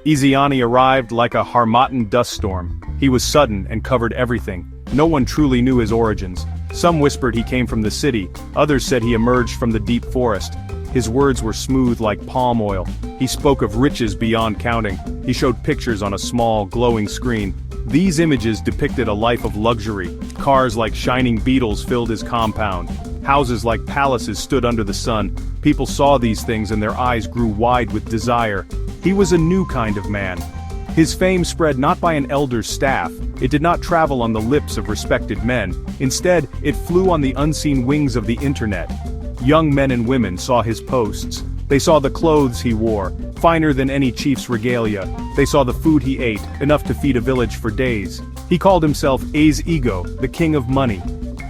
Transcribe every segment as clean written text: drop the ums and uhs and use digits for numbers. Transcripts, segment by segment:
Ezeani arrived like a Harmattan dust storm. He was sudden and covered everything. No one truly knew his origins. Some whispered he came from the city, others said he emerged from the deep forest. His words were smooth like palm oil. He spoke of riches beyond counting. He showed pictures on a small, glowing screen. These images depicted a life of luxury. Cars like shining beetles filled his compound. Houses like palaces stood under the sun. People saw these things and their eyes grew wide with desire. He was a new kind of man. His fame spread not by an elder's staff. It did not travel on the lips of respected men. Instead, it flew on the unseen wings of the internet. Young men and women saw his posts. They saw the clothes he wore, finer than any chief's regalia. They saw the food he ate, enough to feed a village for days. He called himself Ezeani, the king of money.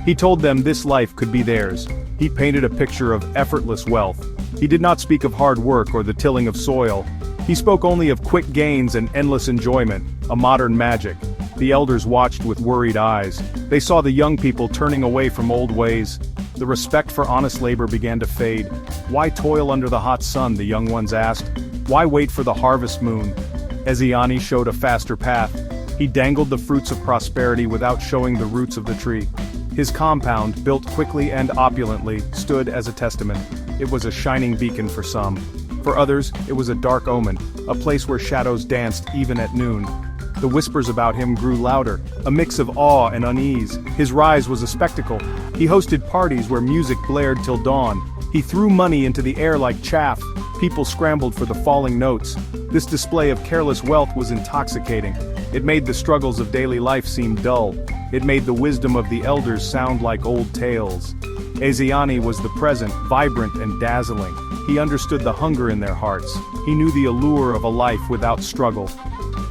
He told them this life could be theirs. He painted a picture of effortless wealth. He did not speak of hard work or the tilling of soil. He spoke only of quick gains and endless enjoyment, a modern magic. The elders watched with worried eyes. They saw the young people turning away from old ways. The respect for honest labor began to fade. Why toil under the hot sun, the young ones asked. Why wait for the harvest moon? Ezeani showed a faster path. He dangled the fruits of prosperity without showing the roots of the tree. His compound, built quickly and opulently, stood as a testament. It was a shining beacon for some. For others, it was a dark omen, a place where shadows danced even at noon. The whispers about him grew louder, a mix of awe and unease. His rise was a spectacle. He hosted parties where music blared till dawn. He threw money into the air like chaff. People scrambled for the falling notes. This display of careless wealth was intoxicating. It made the struggles of daily life seem dull. It made the wisdom of the elders sound like old tales. Ezeani was the present, vibrant and dazzling. He understood the hunger in their hearts. He knew the allure of a life without struggle.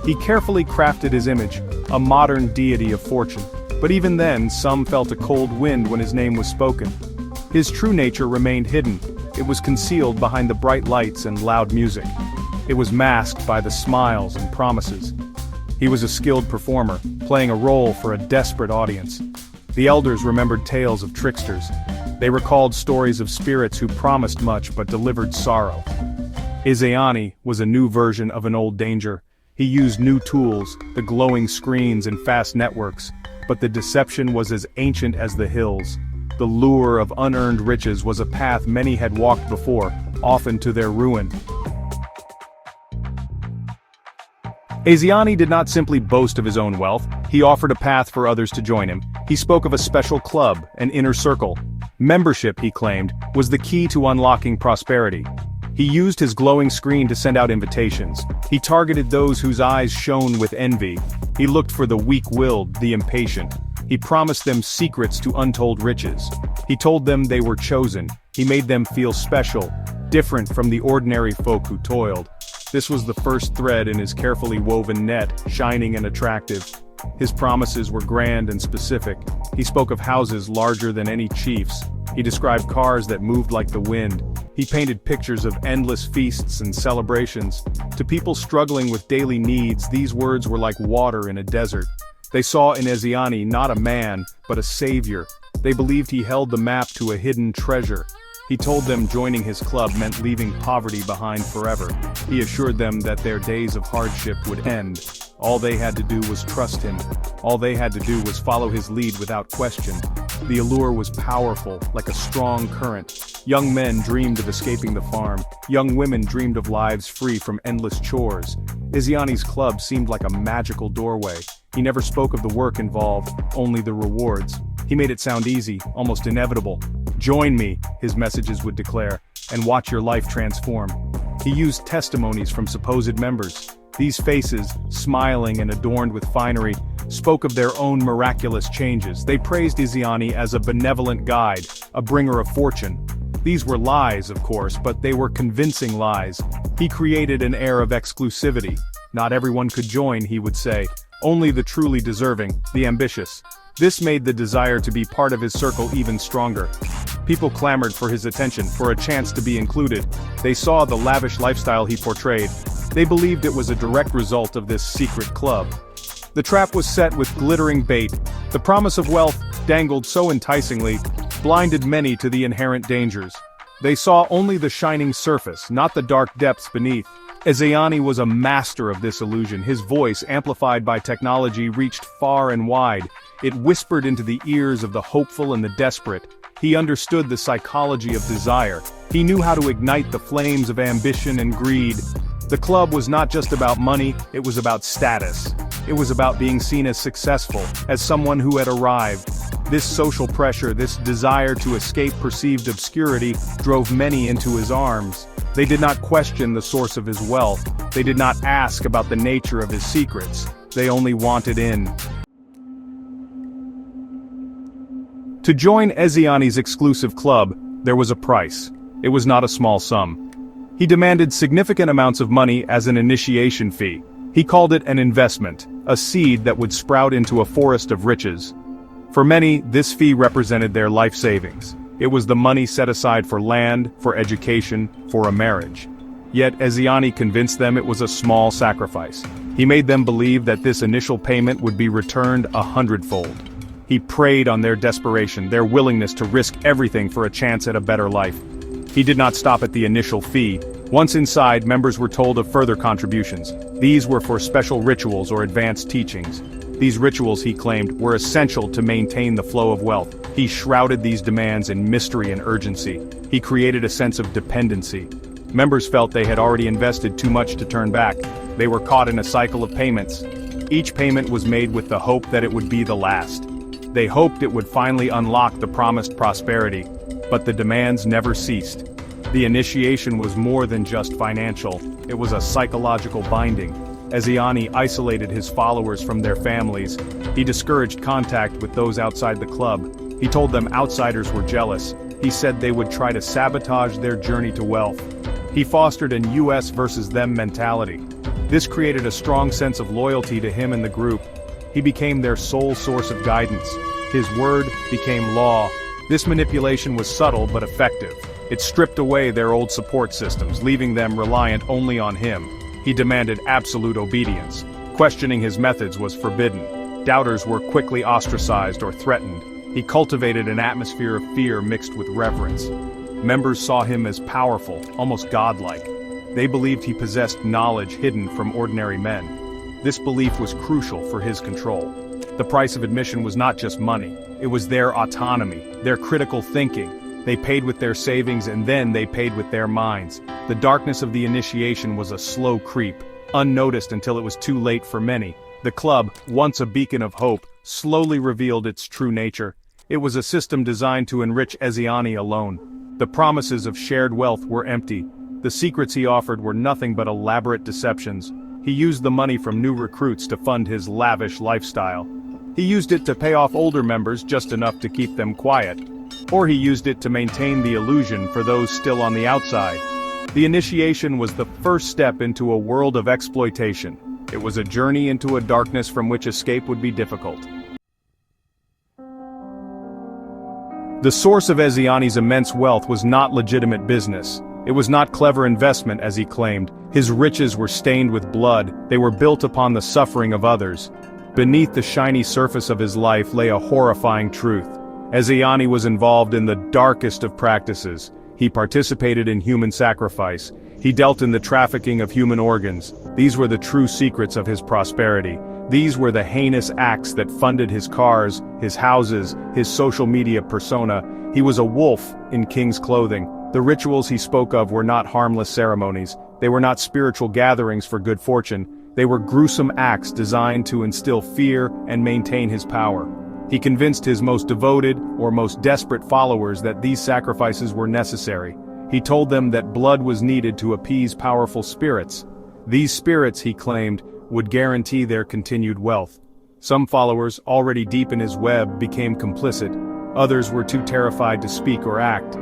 He carefully crafted his image, a modern deity of fortune. But even then, some felt a cold wind when his name was spoken. His true nature remained hidden. It was concealed behind the bright lights and loud music. It was masked by the smiles and promises. He was a skilled performer, playing a role for a desperate audience. The elders remembered tales of tricksters. They recalled stories of spirits who promised much but delivered sorrow. Ezeani was a new version of an old danger. He used new tools, the glowing screens and fast networks, but the deception was as ancient as the hills. The lure of unearned riches was a path many had walked before, often to their ruin. Ezeani did not simply boast of his own wealth, he offered a path for others to join him. He spoke of a special club, an inner circle. Membership, he claimed, was the key to unlocking prosperity. He used his glowing screen to send out invitations. He targeted those whose eyes shone with envy. He looked for the weak-willed, the impatient. He promised them secrets to untold riches. He told them they were chosen. He made them feel special, different from the ordinary folk who toiled. This was the first thread in his carefully woven net, shining and attractive. His promises were grand and specific. He spoke of houses larger than any chief's. He described cars that moved like the wind. He painted pictures of endless feasts and celebrations. To people struggling with daily needs, these words were like water in a desert. They saw in Ezeani not a man, but a savior. They believed he held the map to a hidden treasure. He told them joining his club meant leaving poverty behind forever. He assured them that their days of hardship would end. All they had to do was trust him. All they had to do was follow his lead without question. The allure was powerful, like a strong current. Young men dreamed of escaping the farm. Young women dreamed of lives free from endless chores. Ezeani's club seemed like a magical doorway. He never spoke of the work involved, only the rewards. He made it sound easy, almost inevitable. "Join me," his messages would declare, "and watch your life transform." He used testimonies from supposed members. These faces, smiling and adorned with finery, spoke of their own miraculous changes. They praised Ezeani as a benevolent guide, a bringer of fortune. These were lies, of course, but they were convincing lies. He created an air of exclusivity. Not everyone could join, he would say. Only the truly deserving, the ambitious. This made the desire to be part of his circle even stronger. People clamored for his attention, for a chance to be included. They saw the lavish lifestyle he portrayed. They believed it was a direct result of this secret club. The trap was set with glittering bait. The promise of wealth, dangled so enticingly, blinded many to the inherent dangers. They saw only the shining surface, not the dark depths beneath. Ezeani was a master of this illusion. His voice, amplified by technology, reached far and wide. It whispered into the ears of the hopeful and the desperate. He understood the psychology of desire. He knew how to ignite the flames of ambition and greed. The club was not just about money, it was about status. It was about being seen as successful, as someone who had arrived. This social pressure, this desire to escape perceived obscurity, drove many into his arms. They did not question the source of his wealth. They did not ask about the nature of his secrets. They only wanted in. To join Ezeani's exclusive club, there was a price. It was not a small sum. He demanded significant amounts of money as an initiation fee. He called it an investment, a seed that would sprout into a forest of riches. For many, this fee represented their life savings. It was the money set aside for land, for education, for a marriage. Yet Ezeani convinced them it was a small sacrifice. He made them believe that this initial payment would be returned 100-fold. He preyed on their desperation, their willingness to risk everything for a chance at a better life. He did not stop at the initial fee. Once inside, members were told of further contributions. These were for special rituals or advanced teachings. These rituals, he claimed, were essential to maintain the flow of wealth. He shrouded these demands in mystery and urgency. He created a sense of dependency. Members felt they had already invested too much to turn back. They were caught in a cycle of payments. Each payment was made with the hope that it would be the last. They hoped it would finally unlock the promised prosperity, but the demands never ceased. The initiation was more than just financial, it was a psychological binding. Ezeani isolated his followers from their families. He discouraged contact with those outside the club. He told them outsiders were jealous. He said they would try to sabotage their journey to wealth. He fostered an us versus them mentality. This created a strong sense of loyalty to him and the group. He became their sole source of guidance. His word became law. This manipulation was subtle but effective. It stripped away their old support systems, leaving them reliant only on him. He demanded absolute obedience. Questioning his methods was forbidden. Doubters were quickly ostracized or threatened. He cultivated an atmosphere of fear mixed with reverence. Members saw him as powerful, almost godlike. They believed he possessed knowledge hidden from ordinary men. This belief was crucial for his control. The price of admission was not just money, it was their autonomy, their critical thinking. They paid with their savings and then they paid with their minds. The darkness of the initiation was a slow creep, unnoticed until it was too late for many. The club, once a beacon of hope, slowly revealed its true nature. It was a system designed to enrich Ezeani alone. The promises of shared wealth were empty. The secrets he offered were nothing but elaborate deceptions. He used the money from new recruits to fund his lavish lifestyle. He used it to pay off older members just enough to keep them quiet. Or he used it to maintain the illusion for those still on the outside. The initiation was the first step into a world of exploitation. It was a journey into a darkness from which escape would be difficult. The source of Ezeani's immense wealth was not legitimate business. It was not clever investment as he claimed. His riches were stained with blood, they were built upon the suffering of others. Beneath the shiny surface of his life lay a horrifying truth. Ezeani was involved in the darkest of practices. He participated in human sacrifice. He dealt in the trafficking of human organs. These were the true secrets of his prosperity. These were the heinous acts that funded his cars, his houses, his social media persona. He was a wolf in king's clothing. The rituals he spoke of were not harmless ceremonies. They were not spiritual gatherings for good fortune. They were gruesome acts designed to instill fear and maintain his power. He convinced his most devoted or most desperate followers that these sacrifices were necessary. He told them that blood was needed to appease powerful spirits. These spirits, he claimed, would guarantee their continued wealth. Some followers, already deep in his web, became complicit. Others were too terrified to speak or act.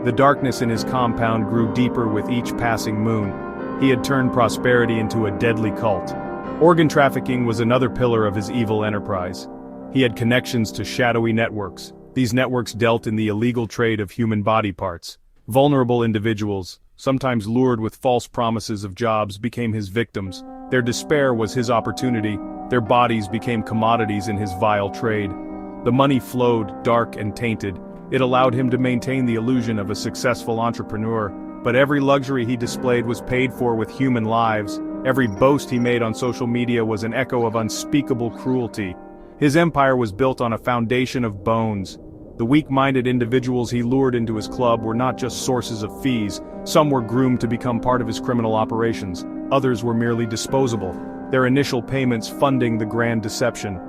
The darkness in his compound grew deeper with each passing moon. He had turned prosperity into a deadly cult. Organ trafficking was another pillar of his evil enterprise. He had connections to shadowy networks. These networks dealt in the illegal trade of human body parts. Vulnerable individuals, sometimes lured with false promises of jobs, became his victims. Their despair was his opportunity. Their bodies became commodities in his vile trade. The money flowed, dark and tainted. It allowed him to maintain the illusion of a successful entrepreneur. But every luxury he displayed was paid for with human lives. Every boast he made on social media was an echo of unspeakable cruelty. His empire was built on a foundation of bones. The weak-minded individuals he lured into his club were not just sources of fees. Some were groomed to become part of his criminal operations. Others were merely disposable, their initial payments funding the grand deception.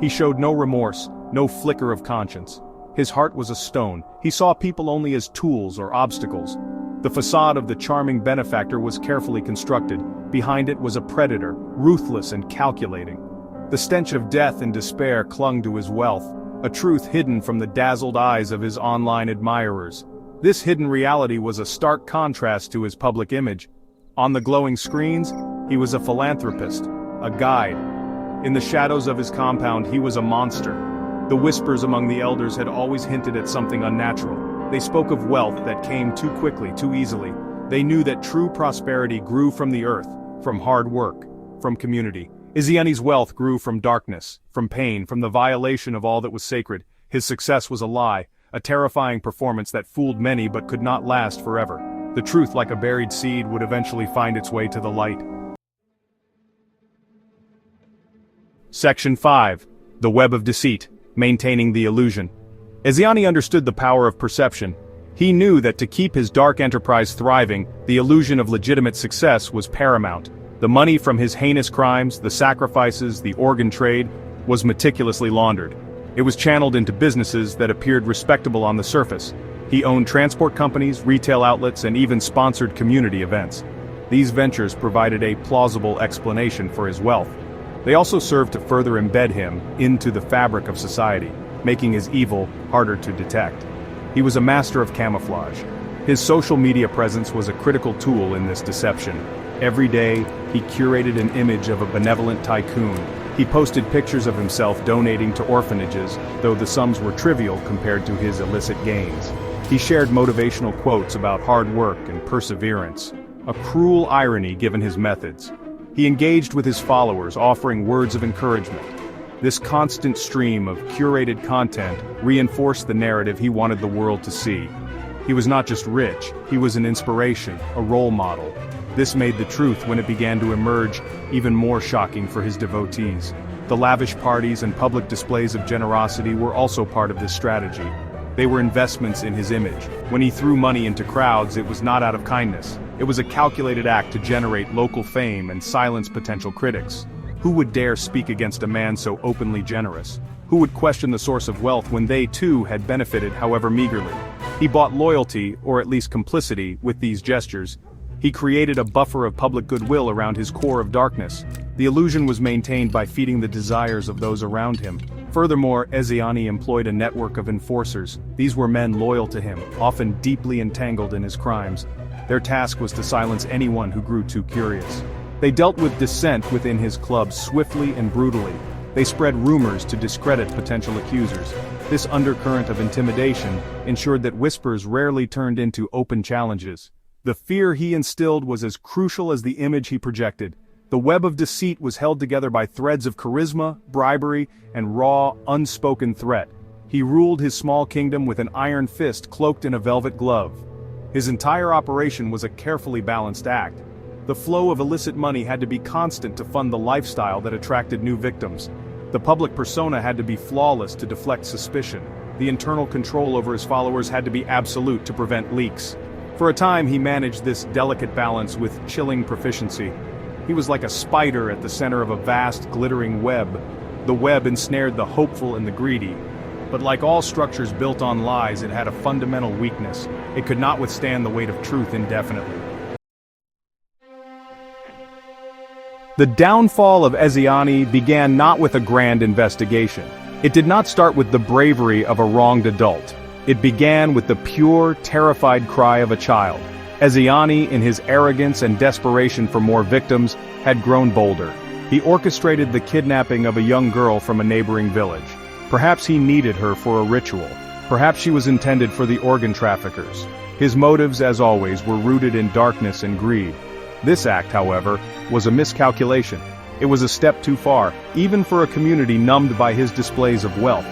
He showed no remorse, no flicker of conscience. His heart was a stone. He saw people only as tools or obstacles. The facade of the charming benefactor was carefully constructed. Behind it was a predator, ruthless and calculating. The stench of death and despair clung to his wealth, a truth hidden from the dazzled eyes of his online admirers. This hidden reality was a stark contrast to his public image. On the glowing screens, he was a philanthropist, a guide. In the shadows of his compound, he was a monster. The whispers among the elders had always hinted at something unnatural. They spoke of wealth that came too quickly, too easily. They knew that true prosperity grew from the earth, from hard work, from community. Ezeani's wealth grew from darkness, from pain, from the violation of all that was sacred. His success was a lie, a terrifying performance that fooled many but could not last forever. The truth, like a buried seed, would eventually find its way to the light. Section 5. The Web of Deceit, Maintaining the Illusion. Ezeani understood the power of perception. He knew that to keep his dark enterprise thriving, the illusion of legitimate success was paramount. The money from his heinous crimes, the sacrifices, the organ trade, was meticulously laundered. It was channeled into businesses that appeared respectable on the surface. He owned transport companies, retail outlets, and even sponsored community events. These ventures provided a plausible explanation for his wealth. They also served to further embed him into the fabric of society, making his evil harder to detect. He was a master of camouflage. His social media presence was a critical tool in this deception. Every day, he curated an image of a benevolent tycoon. He posted pictures of himself donating to orphanages, though the sums were trivial compared to his illicit gains. He shared motivational quotes about hard work and perseverance, a cruel irony given his methods. He engaged with his followers, offering words of encouragement. This constant stream of curated content reinforced the narrative he wanted the world to see. He was not just rich, he was an inspiration, a role model. This made the truth, when it began to emerge, even more shocking for his devotees. The lavish parties and public displays of generosity were also part of this strategy. They were investments in his image. When he threw money into crowds, it was not out of kindness. It was a calculated act to generate local fame and silence potential critics. Who would dare speak against a man so openly generous? Who would question the source of wealth when they too had benefited, however meagerly? He bought loyalty, or at least complicity, with these gestures. He created a buffer of public goodwill around his core of darkness. The illusion was maintained by feeding the desires of those around him. Furthermore, Ezeani employed a network of enforcers. These were men loyal to him, often deeply entangled in his crimes. Their task was to silence anyone who grew too curious. They dealt with dissent within his club swiftly and brutally. They spread rumors to discredit potential accusers. This undercurrent of intimidation ensured that whispers rarely turned into open challenges. The fear he instilled was as crucial as the image he projected. The web of deceit was held together by threads of charisma, bribery, and raw, unspoken threat. He ruled his small kingdom with an iron fist cloaked in a velvet glove. His entire operation was a carefully balanced act. The flow of illicit money had to be constant to fund the lifestyle that attracted new victims. The public persona had to be flawless to deflect suspicion. The internal control over his followers had to be absolute to prevent leaks. For a time he managed this delicate balance with chilling proficiency. He was like a spider at the center of a vast, glittering web. The web ensnared the hopeful and the greedy. But like all structures built on lies, it had a fundamental weakness. It could not withstand the weight of truth indefinitely. The downfall of Ezeani began not with a grand investigation. It did not start with the bravery of a wronged adult. It began with the pure, terrified cry of a child. Ezeani, in his arrogance and desperation for more victims, had grown bolder. He orchestrated the kidnapping of a young girl from a neighboring village. Perhaps he needed her for a ritual. Perhaps she was intended for the organ traffickers. His motives, as always, were rooted in darkness and greed. This act, however, was a miscalculation. It was a step too far, even for a community numbed by his displays of wealth.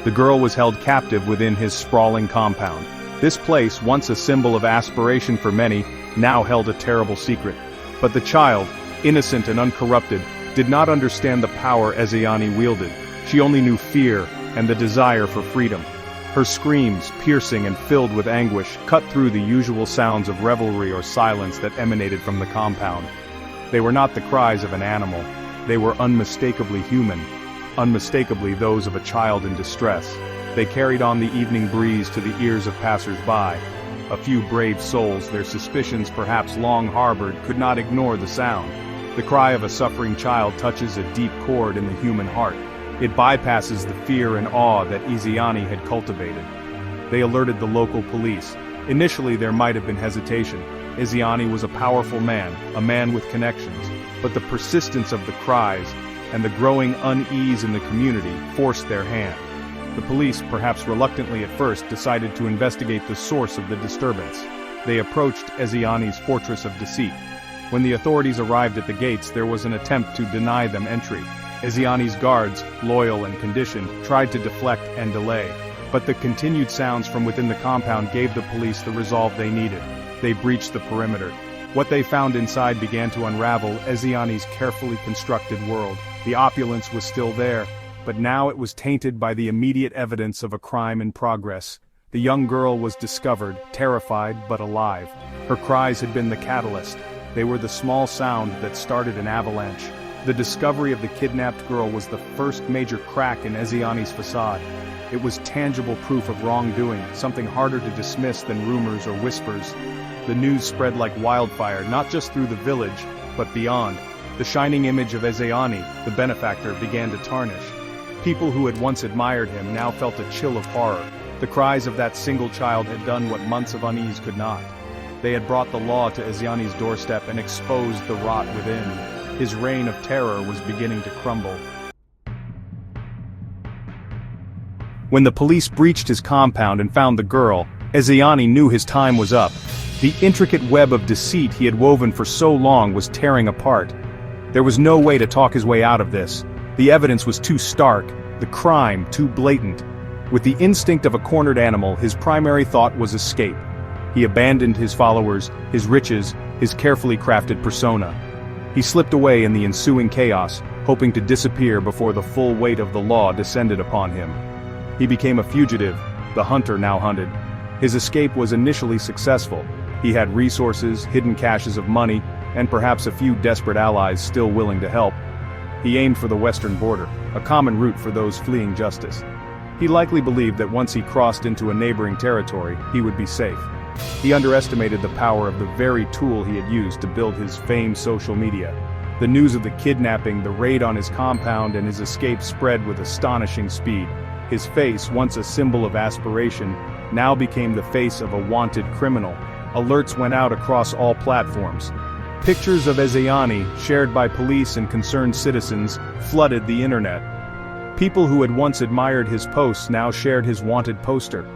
The girl was held captive within his sprawling compound. This place, once a symbol of aspiration for many, now held a terrible secret. But the child, innocent and uncorrupted, did not understand the power Ezeani wielded. She only knew fear and the desire for freedom. Her screams, piercing and filled with anguish, cut through the usual sounds of revelry or silence that emanated from the compound. They were not the cries of an animal. They were unmistakably human, unmistakably those of a child in distress. They carried on the evening breeze to the ears of passers-by. A few brave souls, their suspicions perhaps long harbored, could not ignore the sound. The cry of a suffering child touches a deep chord in the human heart. It bypasses the fear and awe that Ezeani had cultivated. They alerted the local police. Initially there might have been hesitation. Ezeani was a powerful man, a man with connections, but the persistence of the cries and the growing unease in the community forced their hand. The police, perhaps reluctantly at first, decided to investigate the source of the disturbance. They approached Ezeani's fortress of deceit. When the authorities arrived at the gates, there was an attempt to deny them entry. Ezeani's guards, loyal and conditioned, tried to deflect and delay, but the continued sounds from within the compound gave the police the resolve they needed. They breached the perimeter. What they found inside began to unravel Ezeani's carefully constructed world. The opulence was still there, but now it was tainted by the immediate evidence of a crime in progress. The young girl was discovered, terrified but alive. Her cries had been the catalyst. They were the small sound that started an avalanche. The discovery of the kidnapped girl was the first major crack in Ezeani's facade. It was tangible proof of wrongdoing, something harder to dismiss than rumors or whispers. The news spread like wildfire, not just through the village, but beyond. The shining image of Ezeani, the benefactor, began to tarnish. People who had once admired him now felt a chill of horror. The cries of that single child had done what months of unease could not. They had brought the law to Ezeani's doorstep and exposed the rot within. His reign of terror was beginning to crumble. When the police breached his compound and found the girl, Ezeani knew his time was up. The intricate web of deceit he had woven for so long was tearing apart. There was no way to talk his way out of this. The evidence was too stark, the crime too blatant. With the instinct of a cornered animal, his primary thought was escape. He abandoned his followers, his riches, his carefully crafted persona. He slipped away in the ensuing chaos, hoping to disappear before the full weight of the law descended upon him. He became a fugitive, the hunter now hunted. His escape was initially successful. He had resources, hidden caches of money, and perhaps a few desperate allies still willing to help. He aimed for the western border, a common route for those fleeing justice. He likely believed that once he crossed into a neighboring territory, he would be safe. He underestimated the power of the very tool he had used to build his famed social media. The news of the kidnapping, the raid on his compound, and his escape spread with astonishing speed. His face, once a symbol of aspiration, now became the face of a wanted criminal. Alerts went out across all platforms. Pictures of Ezeani, shared by police and concerned citizens, flooded the internet. People who had once admired his posts now shared his wanted poster.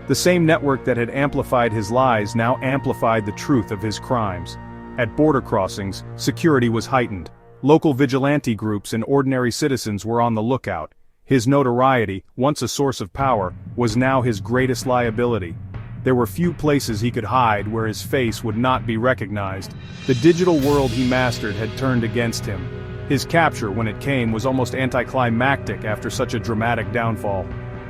The same network that had amplified his lies now amplified the truth of his crimes. At border crossings, security was heightened. Local vigilante groups and ordinary citizens were on the lookout. His notoriety, once a source of power, was now his greatest liability. There were few places he could hide where his face would not be recognized. The digital world he mastered had turned against him. His capture, when it came, was almost anticlimactic after such a dramatic downfall.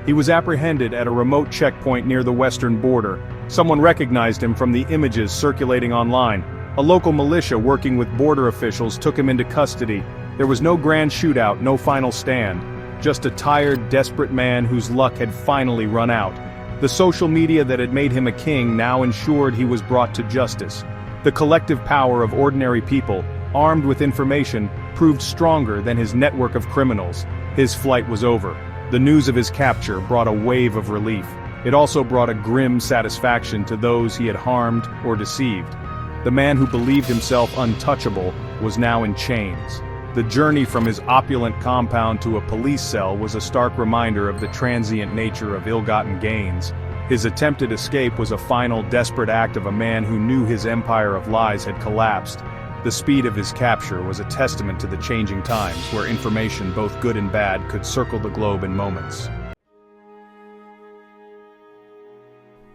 He was apprehended at a remote checkpoint near the western border. Someone recognized him from the images circulating online. A local militia working with border officials took him into custody. There was no grand shootout, no final stand. Just a tired, desperate man whose luck had finally run out. The social media that had made him a king now ensured he was brought to justice. The collective power of ordinary people, armed with information, proved stronger than his network of criminals. His flight was over. The news of his capture brought a wave of relief. It also brought a grim satisfaction to those he had harmed or deceived. The man who believed himself untouchable was now in chains. The journey from his opulent compound to a police cell was a stark reminder of the transient nature of ill-gotten gains. His attempted escape was a final, desperate act of a man who knew his empire of lies had collapsed. The speed of his capture was a testament to the changing times where information, both good and bad, could circle the globe in moments.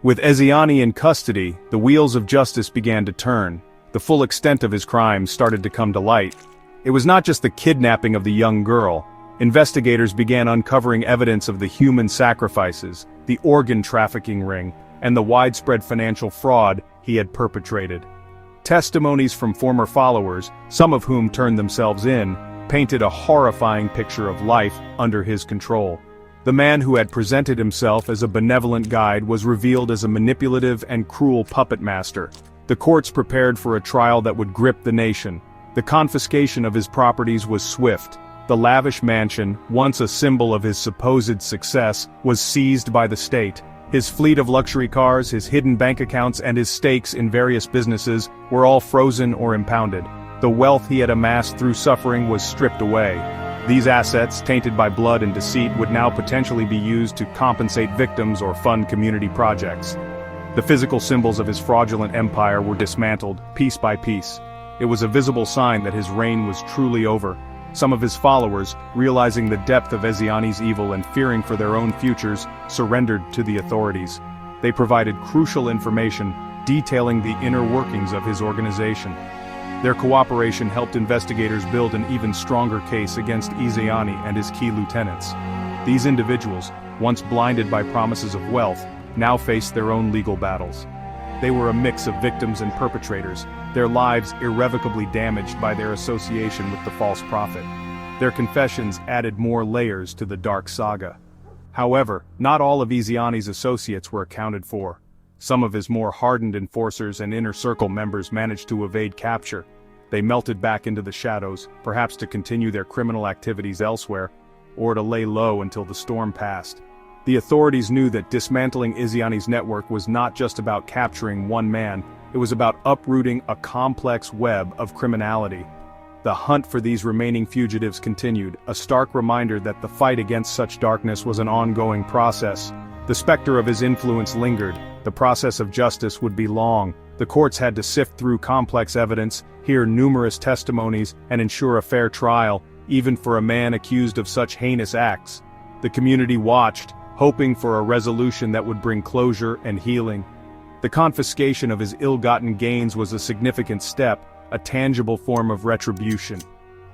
With Ezeani in custody, the wheels of justice began to turn. The full extent of his crimes started to come to light. It was not just the kidnapping of the young girl. Investigators began uncovering evidence of the human sacrifices, the organ trafficking ring, and the widespread financial fraud he had perpetrated. Testimonies from former followers, some of whom turned themselves in, painted a horrifying picture of life under his control. The man who had presented himself as a benevolent guide was revealed as a manipulative and cruel puppet master. The courts prepared for a trial that would grip the nation. The confiscation of his properties was swift. The lavish mansion, once a symbol of his supposed success, was seized by the state. His fleet of luxury cars, his hidden bank accounts, and his stakes in various businesses were all frozen or impounded. The wealth he had amassed through suffering was stripped away. These assets, tainted by blood and deceit, would now potentially be used to compensate victims or fund community projects. The physical symbols of his fraudulent empire were dismantled, piece by piece. It was a visible sign that his reign was truly over. Some of his followers, realizing the depth of Ezeani's evil and fearing for their own futures, surrendered to the authorities. They provided crucial information, detailing the inner workings of his organization. Their cooperation helped investigators build an even stronger case against Ezeani and his key lieutenants. These individuals, once blinded by promises of wealth, now faced their own legal battles. They were a mix of victims and perpetrators, their lives irrevocably damaged by their association with the false prophet. Their confessions added more layers to the dark saga. However, not all of Ezeani's associates were accounted for. Some of his more hardened enforcers and inner circle members managed to evade capture. They melted back into the shadows, perhaps to continue their criminal activities elsewhere, or to lay low until the storm passed. The authorities knew that dismantling Ezeani's network was not just about capturing one man, it was about uprooting a complex web of criminality. The hunt for these remaining fugitives continued, a stark reminder that the fight against such darkness was an ongoing process. The specter of his influence lingered. The process of justice would be long. The courts had to sift through complex evidence, hear numerous testimonies, and ensure a fair trial, even for a man accused of such heinous acts. The community watched, hoping for a resolution that would bring closure and healing. The confiscation of his ill-gotten gains was a significant step, a tangible form of retribution.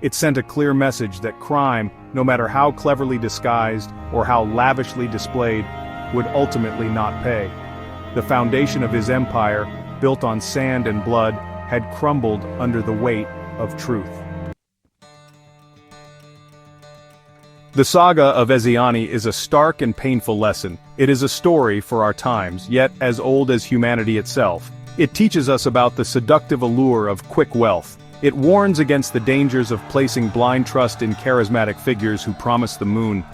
It sent a clear message that crime, no matter how cleverly disguised or how lavishly displayed, would ultimately not pay. The foundation of his empire, built on sand and blood, had crumbled under the weight of truth. The saga of Ezeani is a stark and painful lesson. It is a story for our times, yet as old as humanity itself. It teaches us about the seductive allure of quick wealth. It warns against the dangers of placing blind trust in charismatic figures who promise the moon.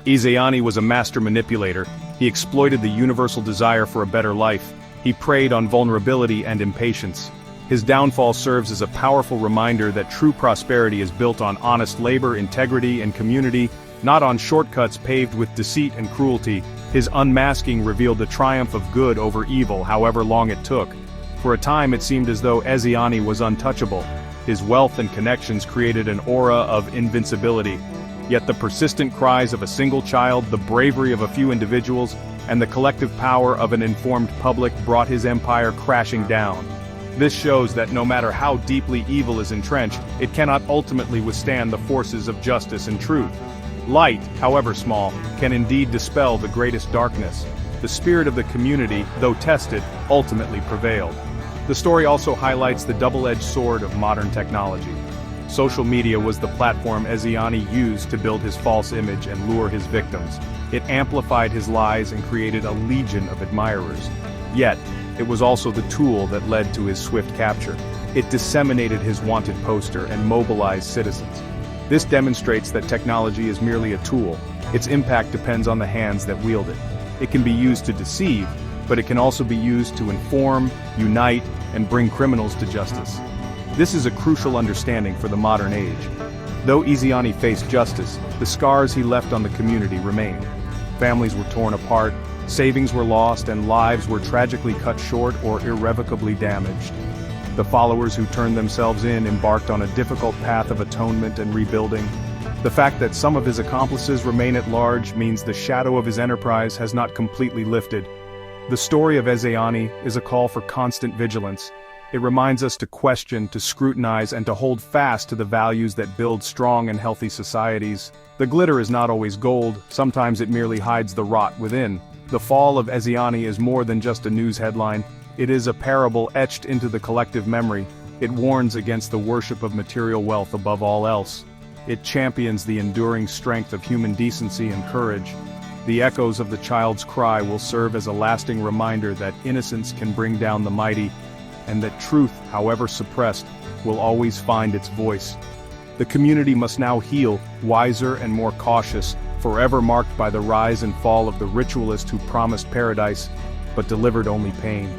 Ezeani was a master manipulator. He exploited the universal desire for a better life. He preyed on vulnerability and impatience. His downfall serves as a powerful reminder that true prosperity is built on honest labor, integrity, and community, not on shortcuts paved with deceit and cruelty. His unmasking revealed the triumph of good over evil, however long it took. For a time it seemed as though Ezeani was untouchable. His wealth and connections created an aura of invincibility. Yet the persistent cries of a single child, the bravery of a few individuals, and the collective power of an informed public brought his empire crashing down. This shows that no matter how deeply evil is entrenched, it cannot ultimately withstand the forces of justice and truth. Light, however small, can indeed dispel the greatest darkness. The spirit of the community, though tested, ultimately prevailed. The story also highlights the double-edged sword of modern technology. Social media was the platform Ezeani used to build his false image and lure his victims. It amplified his lies and created a legion of admirers. Yet, it was also the tool that led to his swift capture. It disseminated his wanted poster and mobilized citizens. This demonstrates that technology is merely a tool. Its impact depends on the hands that wield it. It can be used to deceive, but it can also be used to inform, unite, and bring criminals to justice. This is a crucial understanding for the modern age. Though Ezeani faced justice, the scars he left on the community remained. Families were torn apart, savings were lost, and lives were tragically cut short or irrevocably damaged. The followers who turned themselves in embarked on a difficult path of atonement and rebuilding. The fact that some of his accomplices remain at large means the shadow of his enterprise has not completely lifted. The story of Ezeani is a call for constant vigilance. It reminds us to question, to scrutinize, and to hold fast to the values that build strong and healthy societies. The glitter is not always gold, sometimes it merely hides the rot within. The fall of Ezeani is more than just a news headline. It is a parable etched into the collective memory. It warns against the worship of material wealth above all else. It champions the enduring strength of human decency and courage. The echoes of the child's cry will serve as a lasting reminder that innocence can bring down the mighty, and that truth, however suppressed, will always find its voice. The community must now heal, wiser and more cautious, forever marked by the rise and fall of the ritualist who promised paradise, but delivered only pain.